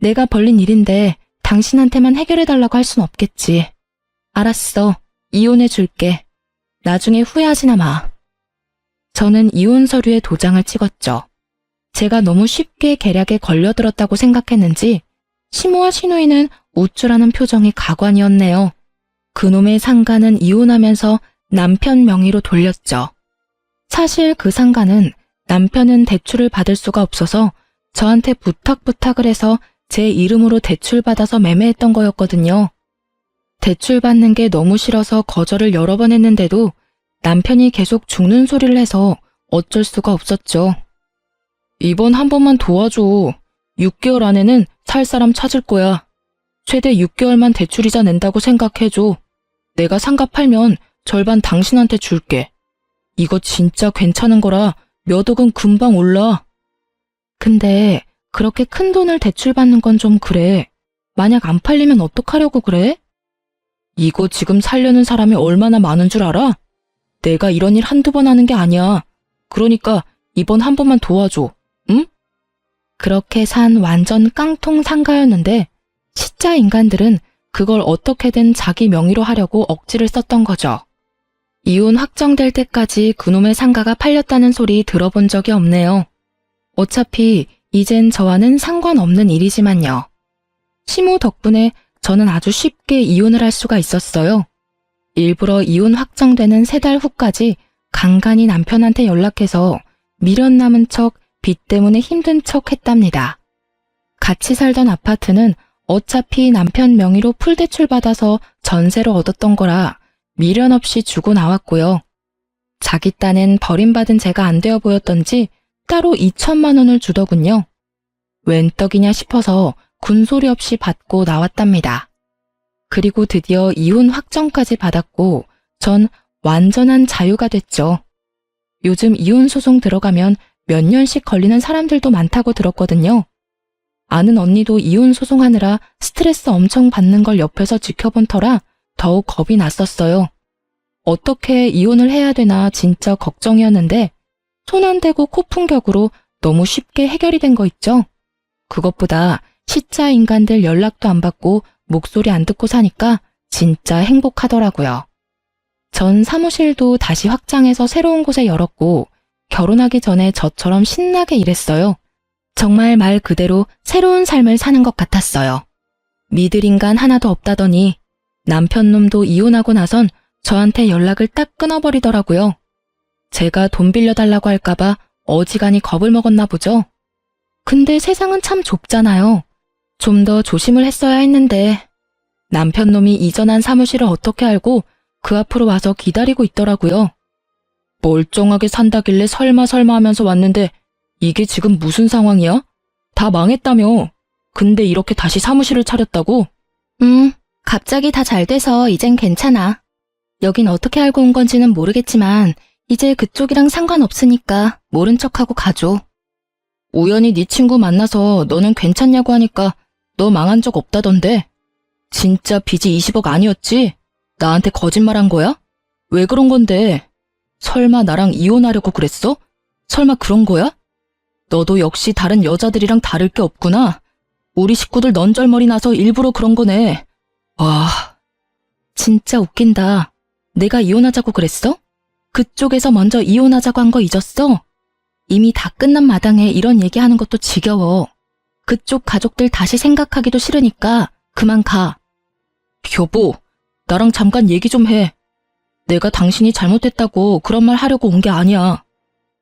내가 벌린 일인데 당신한테만 해결해달라고 할 순 없겠지. 알았어. 이혼해줄게. 나중에 후회하지나 마. 저는 이혼 서류에 도장을 찍었죠. 제가 너무 쉽게 계략에 걸려들었다고 생각했는지 시모와 시누이는 우쭐하는 표정이 가관이었네요. 그놈의 상가는 이혼하면서 남편 명의로 돌렸죠. 사실 그 상가는 남편은 대출을 받을 수가 없어서 저한테 부탁을 해서 제 이름으로 대출받아서 매매했던 거였거든요. 대출받는 게 너무 싫어서 거절을 여러 번 했는데도 남편이 계속 죽는 소리를 해서 어쩔 수가 없었죠. 이번 한 번만 도와줘. 6개월 안에는 살 사람 찾을 거야. 최대 6개월만 대출이자 낸다고 생각해줘. 내가 상가 팔면 절반 당신한테 줄게. 이거 진짜 괜찮은 거라 몇 억은 금방 올라. 근데 그렇게 큰 돈을 대출받는 건 좀 그래. 만약 안 팔리면 어떡하려고 그래? 이거 지금 살려는 사람이 얼마나 많은 줄 알아? 내가 이런 일 한두 번 하는 게 아니야. 그러니까 이번 한 번만 도와줘. 응? 그렇게 산 완전 깡통 상가였는데 시짜 인간들은 그걸 어떻게든 자기 명의로 하려고 억지를 썼던 거죠. 이혼 확정될 때까지 그놈의 상가가 팔렸다는 소리 들어본 적이 없네요. 어차피 이젠 저와는 상관없는 일이지만요. 시모 덕분에 저는 아주 쉽게 이혼을 할 수가 있었어요. 일부러 이혼 확정되는 3달 후까지 간간히 남편한테 연락해서 미련 남은 척 빚 때문에 힘든 척 했답니다. 같이 살던 아파트는 어차피 남편 명의로 풀대출 받아서 전세로 얻었던 거라 미련 없이 주고 나왔고요. 자기 딴엔 버림받은 제가 안 되어 보였던지 따로 2천만 원을 주더군요. 웬 떡이냐 싶어서 군소리 없이 받고 나왔답니다. 그리고 드디어 이혼 확정까지 받았고 전 완전한 자유가 됐죠. 요즘 이혼 소송 들어가면 몇 년씩 걸리는 사람들도 많다고 들었거든요. 아는 언니도 이혼 소송하느라 스트레스 엄청 받는 걸 옆에서 지켜본 터라 더욱 겁이 났었어요. 어떻게 이혼을 해야 되나 진짜 걱정이었는데 손 안 대고 코푼격으로 너무 쉽게 해결이 된 거 있죠? 그것보다 시짜 인간들 연락도 안 받고 목소리 안 듣고 사니까 진짜 행복하더라고요. 전 사무실도 다시 확장해서 새로운 곳에 열었고 결혼하기 전에 저처럼 신나게 일했어요. 정말 말 그대로 새로운 삶을 사는 것 같았어요. 믿을 인간 하나도 없다더니 남편 놈도 이혼하고 나선 저한테 연락을 딱 끊어버리더라고요. 제가 돈 빌려달라고 할까봐 어지간히 겁을 먹었나 보죠. 근데 세상은 참 좁잖아요. 좀 더 조심을 했어야 했는데 남편 놈이 이전한 사무실을 어떻게 알고 그 앞으로 와서 기다리고 있더라고요. 멀쩡하게 산다길래 설마 하면서 왔는데 이게 지금 무슨 상황이야? 다 망했다며. 근데 이렇게 다시 사무실을 차렸다고? 갑자기 다 잘 돼서 이젠 괜찮아. 여긴 어떻게 알고 온 건지는 모르겠지만 이제 그쪽이랑 상관없으니까 모른 척하고 가줘. 우연히 네 친구 만나서 너는 괜찮냐고 하니까 너 망한 적 없다던데. 진짜 빚이 20억 아니었지? 나한테 거짓말한 거야? 왜 그런 건데? 설마 나랑 이혼하려고 그랬어? 설마 그런 거야? 너도 역시 다른 여자들이랑 다를 게 없구나. 우리 식구들 넌절머리 나서 일부러 그런 거네. 와, 진짜 웃긴다. 내가 이혼하자고 그랬어? 그쪽에서 먼저 이혼하자고 한 거 잊었어? 이미 다 끝난 마당에 이런 얘기하는 것도 지겨워. 그쪽 가족들 다시 생각하기도 싫으니까 그만 가. 여보, 나랑 잠깐 얘기 좀 해. 내가 당신이 잘못했다고 그런 말 하려고 온 게 아니야.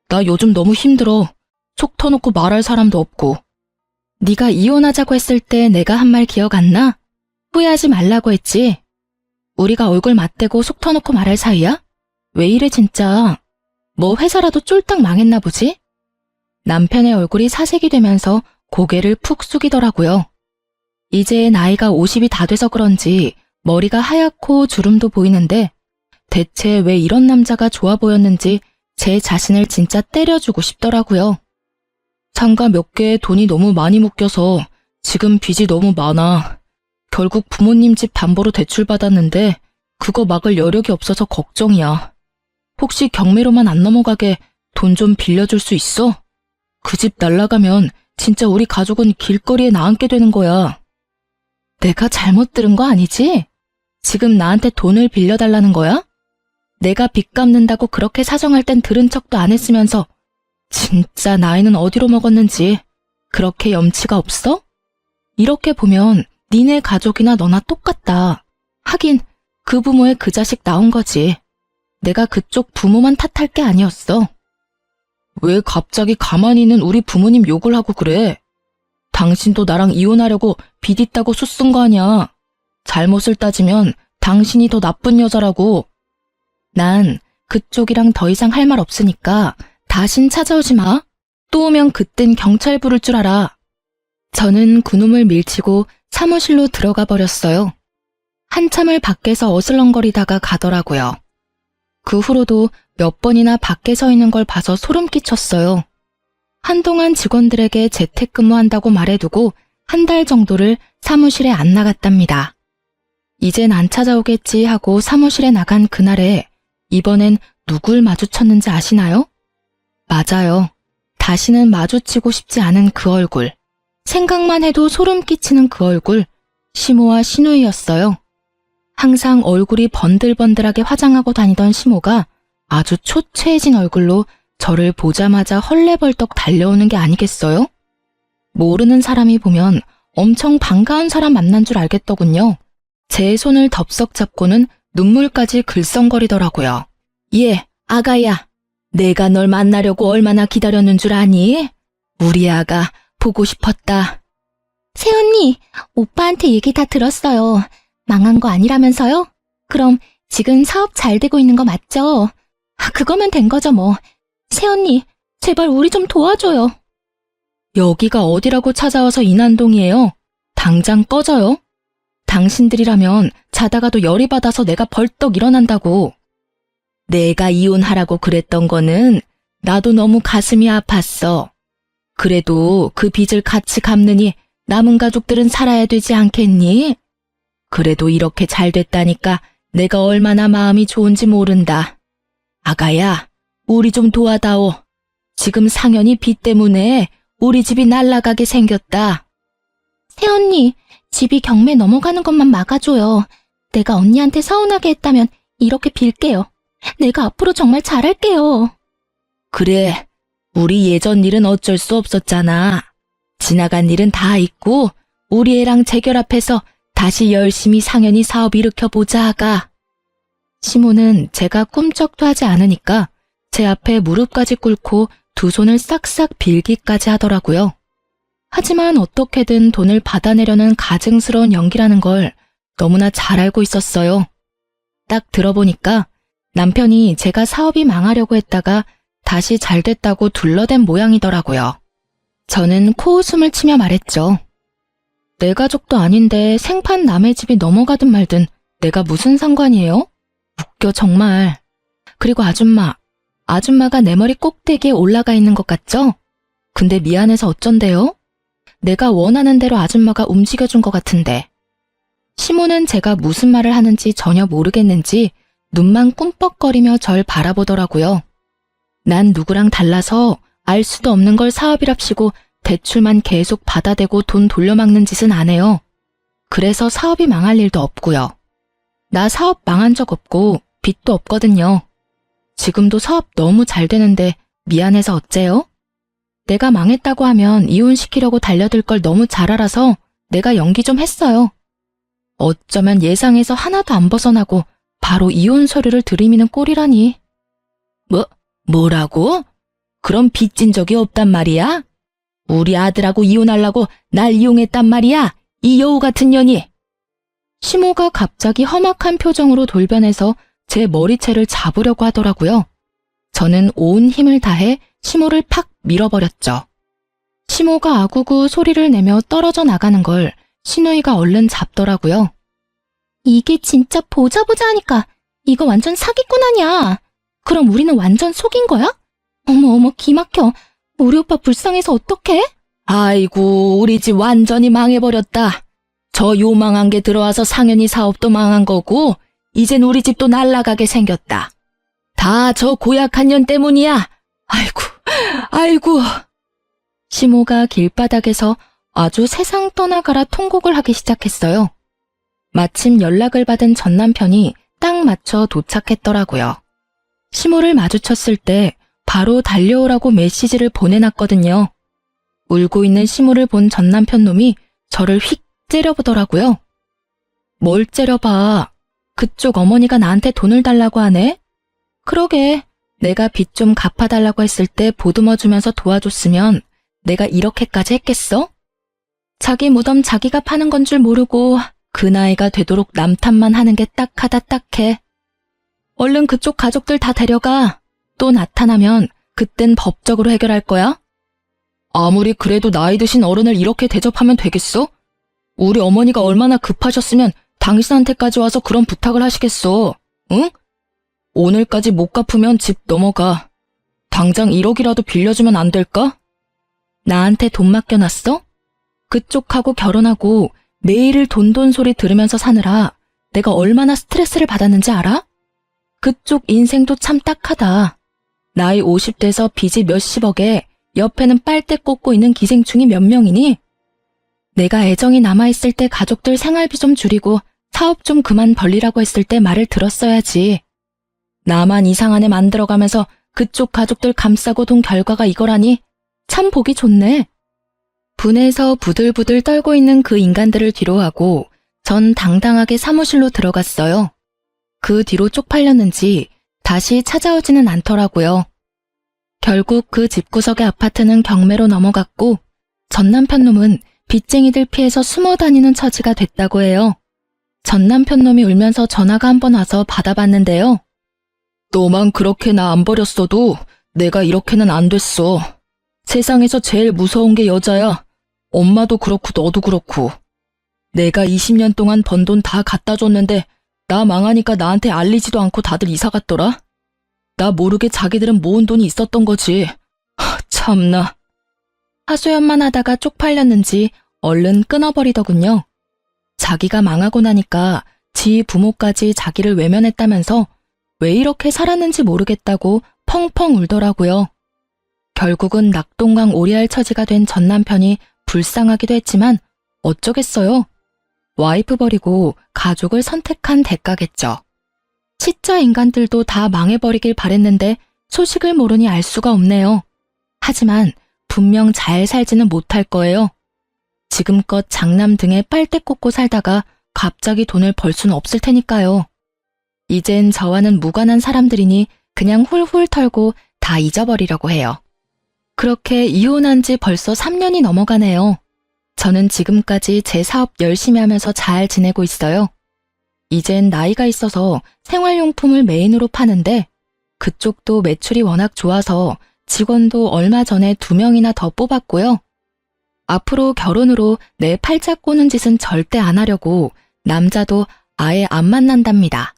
나 요즘 너무 힘들어. 속 터놓고 말할 사람도 없고. 네가 이혼하자고 했을 때 내가 한 말 기억 안 나? 후회하지 말라고 했지? 우리가 얼굴 맞대고 속 터놓고 말할 사이야? 왜 이래 진짜. 뭐 회사라도 쫄딱 망했나 보지? 남편의 얼굴이 사색이 되면서 고개를 푹 숙이더라고요. 이제 나이가 50이 다 돼서 그런지 머리가 하얗고 주름도 보이는데 대체 왜 이런 남자가 좋아 보였는지 제 자신을 진짜 때려주고 싶더라고요. 상가 몇 개에 돈이 너무 많이 묶여서 지금 빚이 너무 많아. 결국 부모님 집 담보로 대출받았는데 그거 막을 여력이 없어서 걱정이야. 혹시 경매로만 안 넘어가게 돈 좀 빌려줄 수 있어? 그 집 날라가면 진짜 우리 가족은 길거리에 나앉게 되는 거야. 내가 잘못 들은 거 아니지? 지금 나한테 돈을 빌려달라는 거야? 내가 빚 갚는다고 그렇게 사정할 땐 들은 척도 안 했으면서 진짜 나이는 어디로 먹었는지 그렇게 염치가 없어? 이렇게 보면 니네 가족이나 너나 똑같다. 하긴 그 부모의 그 자식 나온 거지. 내가 그쪽 부모만 탓할 게 아니었어. 왜 갑자기 가만히 있는 우리 부모님 욕을 하고 그래? 당신도 나랑 이혼하려고 빚 있다고 수쓴 거 아니야. 잘못을 따지면 당신이 더 나쁜 여자라고. 난 그쪽이랑 더 이상 할 말 없으니까 다신 찾아오지 마. 또 오면 그땐 경찰 부를 줄 알아. 저는 그놈을 밀치고 사무실로 들어가 버렸어요. 한참을 밖에서 어슬렁거리다가 가더라고요. 그 후로도 몇 번이나 밖에 서 있는 걸 봐서 소름 끼쳤어요. 한동안 직원들에게 재택근무한다고 말해두고 한 달 정도를 사무실에 안 나갔답니다. 이젠 안 찾아오겠지 하고 사무실에 나간 그날에 이번엔 누굴 마주쳤는지 아시나요? 맞아요. 다시는 마주치고 싶지 않은 그 얼굴. 생각만 해도 소름 끼치는 그 얼굴. 시모와 신우이였어요. 항상 얼굴이 번들번들하게 화장하고 다니던 시모가 아주 초췌해진 얼굴로 저를 보자마자 헐레벌떡 달려오는 게 아니겠어요? 모르는 사람이 보면 엄청 반가운 사람 만난 줄 알겠더군요. 제 손을 덥석 잡고는 눈물까지 글썽거리더라고요. 예, 아가야. 내가 널 만나려고 얼마나 기다렸는 줄 아니? 우리 아가 보고 싶었다. 새언니, 오빠한테 얘기 다 들었어요. 망한 거 아니라면서요? 그럼 지금 사업 잘 되고 있는 거 맞죠? 그거면 된 거죠 뭐. 새언니, 제발 우리 좀 도와줘요. 여기가 어디라고 찾아와서 이난동이에요. 당장 꺼져요. 당신들이라면 자다가도 열이 받아서 내가 벌떡 일어난다고. 내가 이혼하라고 그랬던 거는 나도 너무 가슴이 아팠어. 그래도 그 빚을 같이 갚느니 남은 가족들은 살아야 되지 않겠니? 그래도 이렇게 잘 됐다니까 내가 얼마나 마음이 좋은지 모른다. 아가야, 우리 좀 도와다오. 지금 상현이 빚 때문에 우리 집이 날아가게 생겼다. 새언니, 집이 경매 넘어가는 것만 막아줘요. 내가 언니한테 서운하게 했다면 이렇게 빌게요. 내가 앞으로 정말 잘할게요. 그래, 우리 예전 일은 어쩔 수 없었잖아. 지나간 일은 다 잊고 우리 애랑 재결합해서 다시 열심히 상현이 사업 일으켜보자 아가. 시모는 제가 꿈쩍도 하지 않으니까 제 앞에 무릎까지 꿇고 두 손을 싹싹 빌기까지 하더라고요. 하지만 어떻게든 돈을 받아내려는 가증스러운 연기라는 걸 너무나 잘 알고 있었어요. 딱 들어보니까 남편이 제가 사업이 망하려고 했다가 다시 잘 됐다고 둘러댄 모양이더라고요. 저는 코웃음을 치며 말했죠. 내 가족도 아닌데 생판 남의 집이 넘어가든 말든 내가 무슨 상관이에요? 웃겨 정말. 그리고 아줌마가 내 머리 꼭대기에 올라가 있는 것 같죠? 근데 미안해서 어쩐대요? 내가 원하는 대로 아줌마가 움직여준 것 같은데. 시모는 제가 무슨 말을 하는지 전혀 모르겠는지 눈만 꿈뻑거리며 절 바라보더라고요. 난 누구랑 달라서 알 수도 없는 걸 사업이랍시고 대출만 계속 받아대고 돈 돌려막는 짓은 안 해요. 그래서 사업이 망할 일도 없고요. 나 사업 망한 적 없고 빚도 없거든요. 지금도 사업 너무 잘 되는데 미안해서 어째요? 내가 망했다고 하면 이혼시키려고 달려들 걸 너무 잘 알아서 내가 연기 좀 했어요. 어쩌면 예상에서 하나도 안 벗어나고 바로 이혼 서류를 들이미는 꼴이라니. 뭐라고? 그럼 빚진 적이 없단 말이야? 우리 아들하고 이혼하려고 날 이용했단 말이야? 이 여우 같은 년이. 시모가 갑자기 험악한 표정으로 돌변해서 제 머리채를 잡으려고 하더라고요. 저는 온 힘을 다해 시모를 팍 밀어버렸죠. 시모가 아구구 소리를 내며 떨어져 나가는 걸 시누이가 얼른 잡더라고요. 이게 진짜 보자 하니까 이거 완전 사기꾼 아니야. 그럼 우리는 완전 속인 거야? 어머 기막혀. 우리 오빠 불쌍해서 어떡해? 아이고 우리 집 완전히 망해버렸다. 저 요망한 게 들어와서 상현이 사업도 망한 거고 이젠 우리 집도 날아가게 생겼다. 다 저 고약한 년 때문이야. 아이고. 시모가 길바닥에서 아주 세상 떠나가라 통곡을 하기 시작했어요. 마침 연락을 받은 전 남편이 딱 맞춰 도착했더라고요. 시모를 마주쳤을 때 바로 달려오라고 메시지를 보내놨거든요. 울고 있는 시모를 본 전 남편 놈이 저를 휙 째려보더라고요. 뭘 째려봐. 그쪽 어머니가 나한테 돈을 달라고 하네? 그러게, 내가 빚 좀 갚아달라고 했을 때 보듬어주면서 도와줬으면 내가 이렇게까지 했겠어? 자기 무덤 자기가 파는 건 줄 모르고 그 나이가 되도록 남 탓만 하는 게 딱하다 딱해. 얼른 그쪽 가족들 다 데려가. 또 나타나면 그땐 법적으로 해결할 거야? 아무리 그래도 나이 드신 어른을 이렇게 대접하면 되겠어? 우리 어머니가 얼마나 급하셨으면 당신한테까지 와서 그런 부탁을 하시겠어. 응? 오늘까지 못 갚으면 집 넘어가. 당장 1억이라도 빌려주면 안 될까? 나한테 돈 맡겨놨어? 그쪽하고 결혼하고 매일 돈 소리 들으면서 사느라 내가 얼마나 스트레스를 받았는지 알아? 그쪽 인생도 참 딱하다. 나이 50대에서 빚이 몇십억에 옆에는 빨대 꽂고 있는 기생충이 몇 명이니? 내가 애정이 남아있을 때 가족들 생활비 좀 줄이고 사업 좀 그만 벌리라고 했을 때 말을 들었어야지. 나만 이상한 애 만들어가면서 그쪽 가족들 감싸고 돈 결과가 이거라니 참 보기 좋네. 분해서 부들부들 떨고 있는 그 인간들을 뒤로하고 전 당당하게 사무실로 들어갔어요. 그 뒤로 쪽팔렸는지 다시 찾아오지는 않더라고요. 결국 그 집구석의 아파트는 경매로 넘어갔고 전 남편 놈은 빚쟁이들 피해서 숨어 다니는 처지가 됐다고 해요. 전 남편 놈이 울면서 전화가 한 번 와서 받아봤는데요. 너만 그렇게 나 안 버렸어도 내가 이렇게는 안 됐어. 세상에서 제일 무서운 게 여자야. 엄마도 그렇고 너도 그렇고. 내가 20년 동안 번 돈 다 갖다 줬는데 나 망하니까 나한테 알리지도 않고 다들 이사 갔더라. 나 모르게 자기들은 모은 돈이 있었던 거지. 참나. 하소연만 하다가 쪽팔렸는지 얼른 끊어버리더군요. 자기가 망하고 나니까 지 부모까지 자기를 외면했다면서 왜 이렇게 살았는지 모르겠다고 펑펑 울더라고요. 결국은 낙동강 오리알 처지가 된 전 남편이 불쌍하기도 했지만 어쩌겠어요. 와이프 버리고 가족을 선택한 대가겠죠. 시자 인간들도 다 망해버리길 바랬는데 소식을 모르니 알 수가 없네요. 하지만 분명 잘 살지는 못할 거예요. 지금껏 장남 등에 빨대 꽂고 살다가 갑자기 돈을 벌 수는 없을 테니까요. 이젠 저와는 무관한 사람들이니 그냥 훌훌 털고 다 잊어버리려고 해요. 그렇게 이혼한 지 벌써 3년이 넘어가네요. 저는 지금까지 제 사업 열심히 하면서 잘 지내고 있어요. 이젠 나이가 있어서 생활용품을 메인으로 파는데 그쪽도 매출이 워낙 좋아서 직원도 얼마 전에 2명이나 더 뽑았고요. 앞으로 결혼으로 내 팔자 꼬는 짓은 절대 안 하려고 남자도 아예 안 만난답니다.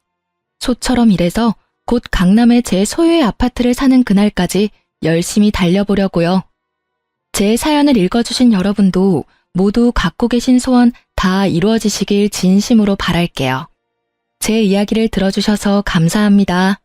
소처럼 일해서 곧 강남에 제 소유의 아파트를 사는 그날까지 열심히 달려보려고요. 제 사연을 읽어주신 여러분도 모두 갖고 계신 소원 다 이루어지시길 진심으로 바랄게요. 제 이야기를 들어주셔서 감사합니다.